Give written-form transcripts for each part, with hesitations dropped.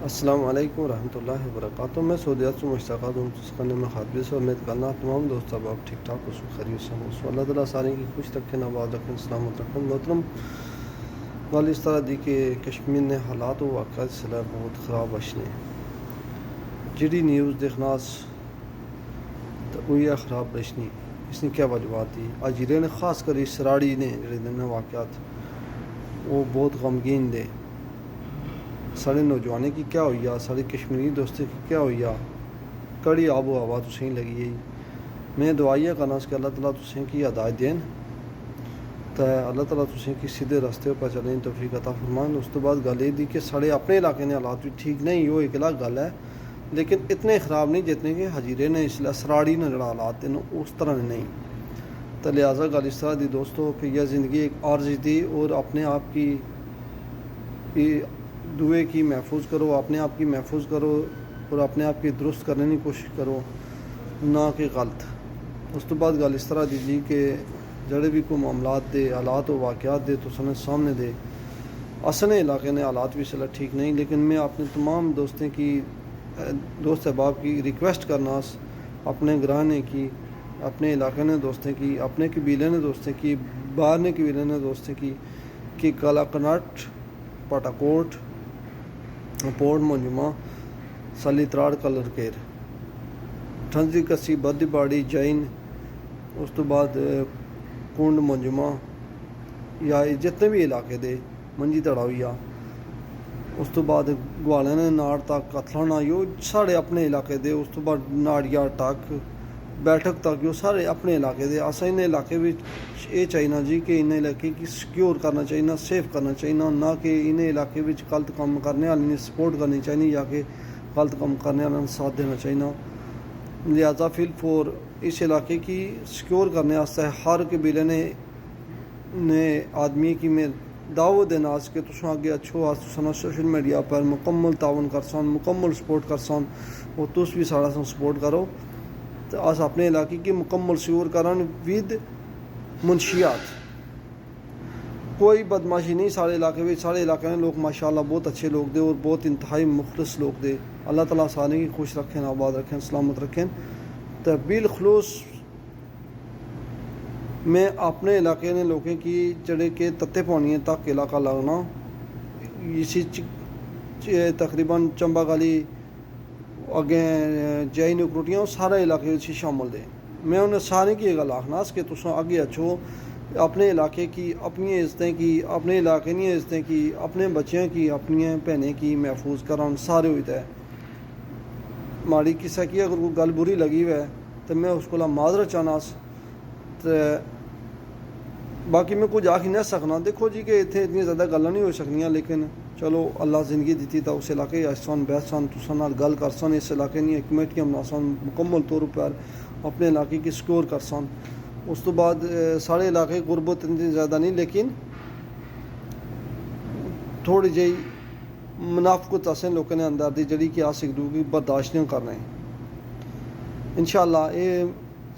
السلام علیکم ورحمۃ اللہ وبرکاتہ. میں سعودیات سے مشتاقات ہوں جس کرنے میں خاطر سے امید کرنا تمام دوست اب آپ ٹھیک ٹھاک ہو خیریت سے ہوں. اللہ تعالیٰ سارے کی خوش رکھیں, آباد رکھیں, سلامت رکھیں. محترم گل اس طرح دی کہ کشمیر نے حالات و واقعات سے بہت خراب اشنے جڑی نیوز دیکھنا تو وہی خراب رشنی. اس نے کیا وجوہات دی اجیرے نے خاص کر سراڑی نے جڑے دن واقعات وہ بہت غمگین دے. سارے نوجوانوں کی کیا ہوئی ہے, سارے کشمیری دوستوں کی کیا ہوئی ہے, کڑی آب و ہوا تو صحیح لگی ہے. میں دعائیہ کرنا کہ اللہ تعالیٰ تسیں کی ہدایت دین تو اللہ تعالیٰ تسیں کی سیدھے راستے پر چلیں توفیق عطا فرمائیں. اس تو بعد گل یہ دی کہ سارے اپنے علاقے نے حالات بھی ٹھیک نہیں, وہ ایک الگ گل ہے, لیکن اتنے خراب نہیں جتنے کہ حجیرے نے اس لیے سراڑی نے جڑا حالات دے اس طرح نہیں. تو لہٰذا گل اس طرح دی دوستو کہ یہ زندگی ایک عارضی دی اور اپنے آپ کی دوئے کی محفوظ کرو, اپنے آپ کی محفوظ کرو اور اپنے آپ کی درست کرنے کی کوشش کرو نہ کہ غلط. اس تو بعد گل اس طرح دی جی کہ جڑے بھی کوئی معاملات دے حالات و واقعات دے تو سامنے دے اصل علاقے نے حالات بھی صلاح ٹھیک نہیں, لیکن میں اپنے تمام دوست احباب کی ریکویسٹ کرنا اپنے گرانے کی, اپنے علاقے نے دوستیں کی, اپنے قبیلے نے دوستیں کی, باہر نے قبیلے نے دوستیں کی کہ کالا کناٹ, پٹاکوٹ, پورٹ منجمہ, سلی تراڑ, کلر کیر, ٹھنزی کسی, بدی باڑی, جین, اس تو بعد کنڈ منجمہ یا جتنے بھی علاقے دے منجی تڑاویا, اس تو بعد گوالے نے ناڑ تک کتلانا یو سارے اپنے علاقے دے, اس تو بعد ناڑیا تک بیٹھک تک یو سارے اپنے علاقے دے. اسا ان علاقے بھی یہ چاہیے جی کہ ان علاقے کی سیکیور کرنا چاہیے, سیف کرنا چاہیے, نہ کہ ان علاقے میں غلط کام کرنے والے سپورٹ کرنی چاہیے یا کہ غلط کام کرنے والے ساتھ دینا چاہیے. لہٰذا فی الفور اس علاقے کی سیکیور کرنے واسطے ہر قبیلے نے آدمی کی میں دعوت دینا کہ تساں آگے اچھو سوشل میڈیا پر مکمل تعاون کرسان, مکمل سپورٹ کرسان, اور تس بھی سارا سپورٹ کرو تو اس اپنے علاقے کی مکمل سیکیور کرن ود منشیات. کوئی بدماشی نہیں سارے علاقے میں, سارے علاقے میں لوگ ماشاءاللہ بہت اچھے لوگ دے اور بہت انتہائی مخلص لوگ دے. اللہ تعالیٰ سارے کی خوش رکھیں, آباد رکھیں, سلامت رکھیں. تو بالخلوص میں اپنے علاقے نے لوگوں کی جڑے کہ تتے پانی تک علاقہ لگنا اسی تقریباً چمبا گالی اگیں جین اکروٹیاں سارے علاقے اسی شامل دے. میں انہیں سارے کی یہ گل آخنا کہ تساں آگے اچھو اپنے علاقے کی اپنی عزتیں کی, اپنے علاقے کی عزتیں کی, اپنے بچیاں کی, اپنی بہنیں کی محفوظ کران سارے ہوئی ہے. ماڑی کسے کی اگر کوئی گل بری لگی ہوئے تو میں اس کو معذرت چاہنا. تو باقی میں کچھ آخ ہی نہیں سکنا. دیکھو جی کہ اتنی زیادہ گلاں نہیں ہو سکنیاں, لیکن چلو اللہ زندگی دیتی تو اس علاقے احسان بحثان تسان گل کرسان, اس علاقے نہیں کمیٹیاں بناسان, مکمل طور پر اپنے علاقے کی سکور کرسان. اس تو بعد سارے علاقے غربت اتنی زیادہ نہیں, لیکن تھوڑی جہی منافقت اسیں لوگوں نے اندر دی جڑی کہ آس ایک دوسرے کی برداشت نہیں کر رہے ہیں. انشاءاللہ یہ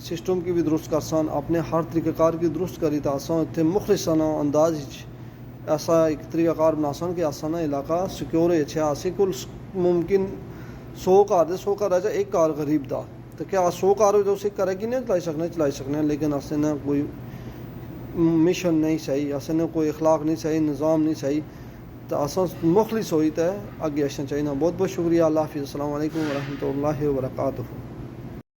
سسٹم کی بھی درست کرسان, اپنے ہر طریقہ کار کی درست کری تو آسان اتنے مخلصانہ انداز ایسا ایک طریقہ کار بناسان کہ آسانہ علاقہ سیکیور ہے. اچھا آسے کل ممکن 100 کار دے 100 کار ہے ایک کار غریب دا تو کیا 100 کار ہو تو اسے کرے گی نہیں چلائی سکنے, لیکن اسے نہ کوئی مشن نہیں صحیح, اسے نہ کوئی اخلاق نہیں صحیح, نظام نہیں صحیح, تو آسان مخلص ہوئی تو آگے اشنا چاہیے. بہت بہت شکریہ. اللہ حافظ. السلام علیکم ورحمۃ اللہ وبرکاتہ.